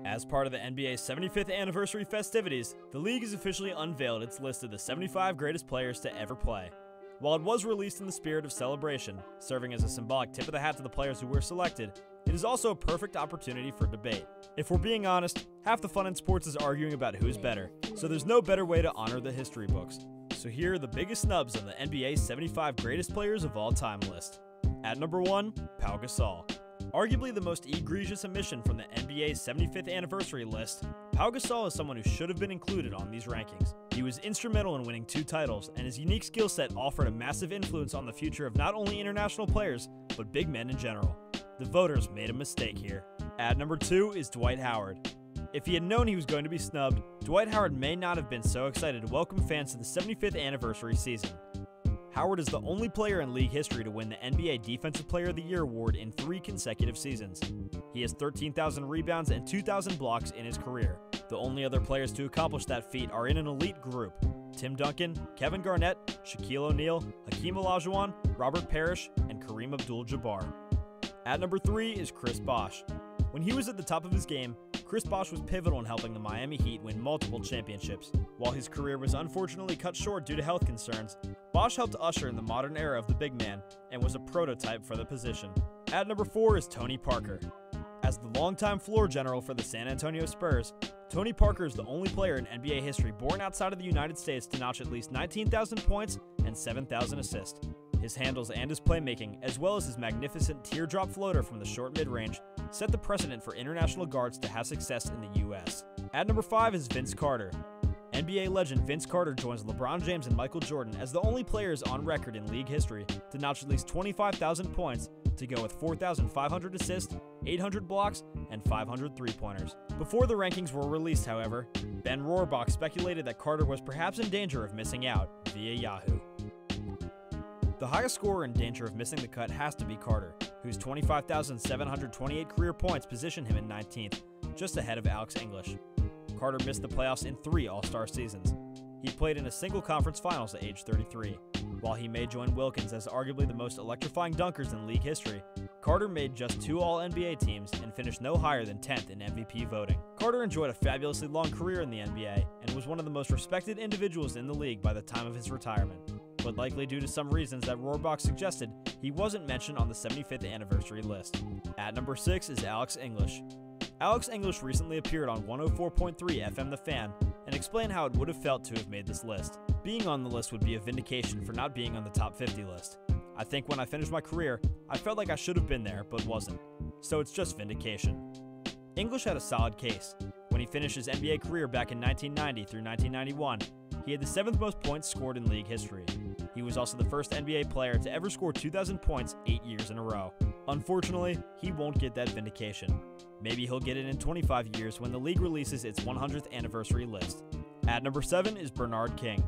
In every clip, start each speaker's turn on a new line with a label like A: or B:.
A: As part of the NBA's 75th anniversary festivities, the league has officially unveiled its list of the 75 greatest players to ever play. While it was released in the spirit of celebration, serving as a symbolic tip of the hat to the players who were selected, it is also a perfect opportunity for debate. If we're being honest, half the fun in sports is arguing about who's better, so there's no better way to honor the history books. So here are the biggest snubs on the NBA's 75 greatest players of all time list. At number 1, Pau Gasol. Arguably the most egregious omission from the NBA's 75th anniversary list, Pau Gasol is someone who should have been included on these rankings. He was instrumental in winning 2 titles, and his unique skill set offered a massive influence on the future of not only international players, but big men in general. The voters made a mistake here. At number 2 is Dwight Howard. If he had known he was going to be snubbed, Dwight Howard may not have been so excited to welcome fans to the 75th anniversary season. Howard is the only player in league history to win the NBA Defensive Player of the Year award in 3 consecutive seasons. He has 13,000 rebounds and 2,000 blocks in his career. The only other players to accomplish that feat are in an elite group: Tim Duncan, Kevin Garnett, Shaquille O'Neal, Hakeem Olajuwon, Robert Parrish, and Kareem Abdul-Jabbar. At number 3 is Chris Bosh. When he was at the top of his game, Chris Bosh was pivotal in helping the Miami Heat win multiple championships. While his career was unfortunately cut short due to health concerns, Bosh helped usher in the modern era of the big man and was a prototype for the position. At number 4 is Tony Parker. As the longtime floor general for the San Antonio Spurs, Tony Parker is the only player in NBA history born outside of the United States to notch at least 19,000 points and 7,000 assists. His handles and his playmaking, as well as his magnificent teardrop floater from the short mid-range, set the precedent for international guards to have success in the US. At number 5 is Vince Carter. NBA legend Vince Carter joins LeBron James and Michael Jordan as the only players on record in league history to notch at least 25,000 points, to go with 4,500 assists, 800 blocks, and 500 three-pointers. Before the rankings were released, however, Ben Rohrbach speculated that Carter was perhaps in danger of missing out via Yahoo. The highest scorer in danger of missing the cut has to be Carter, whose 25,728 career points position him in 19th, just ahead of Alex English. Carter missed the playoffs in 3 All-Star seasons. He played in a single conference finals at age 33. While he may join Wilkins as arguably the most electrifying dunkers in league history, Carter made just 2 All-NBA teams and finished no higher than 10th in MVP voting. Carter enjoyed a fabulously long career in the NBA and was one of the most respected individuals in the league by the time of his retirement, but likely due to some reasons that Rohrbach suggested, he wasn't mentioned on the 75th anniversary list. At number 6 is Alex English. Alex English recently appeared on 104.3 FM The Fan and explained how it would have felt to have made this list. Being on the list would be a vindication for not being on the top 50 list. I think when I finished my career, I felt like I should have been there, but wasn't. So it's just vindication. English had a solid case. When he finished his NBA career back in 1990 through 1991, he had the 7th most points scored in league history. He was also the first NBA player to ever score 2,000 points 8 years in a row. Unfortunately, he won't get that vindication. Maybe he'll get it in 25 years when the league releases its 100th anniversary list. At number 7 is Bernard King.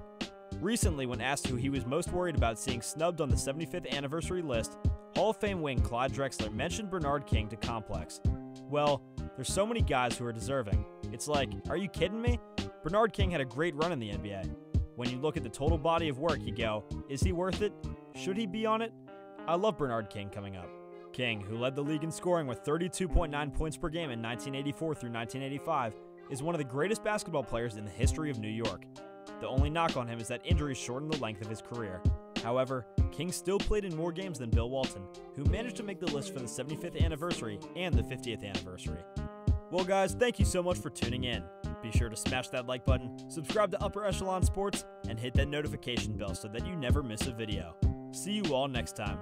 A: Recently, when asked who he was most worried about seeing snubbed on the 75th anniversary list, Hall of Fame wing Clyde Drexler mentioned Bernard King to Complex. Well, there's so many guys who are deserving. It's like, are you kidding me? Bernard King had a great run in the NBA. When you look at the total body of work, you go, is he worth it? Should he be on it? I love Bernard King coming up. King, who led the league in scoring with 32.9 points per game in 1984 through 1985, is one of the greatest basketball players in the history of New York. The only knock on him is that injuries shortened the length of his career. However, King still played in more games than Bill Walton, who managed to make the list for the 75th anniversary and the 50th anniversary. Well guys, thank you so much for tuning in. Be sure to smash that like button, subscribe to Upper Echelon Sports, and hit that notification bell so that you never miss a video. See you all next time.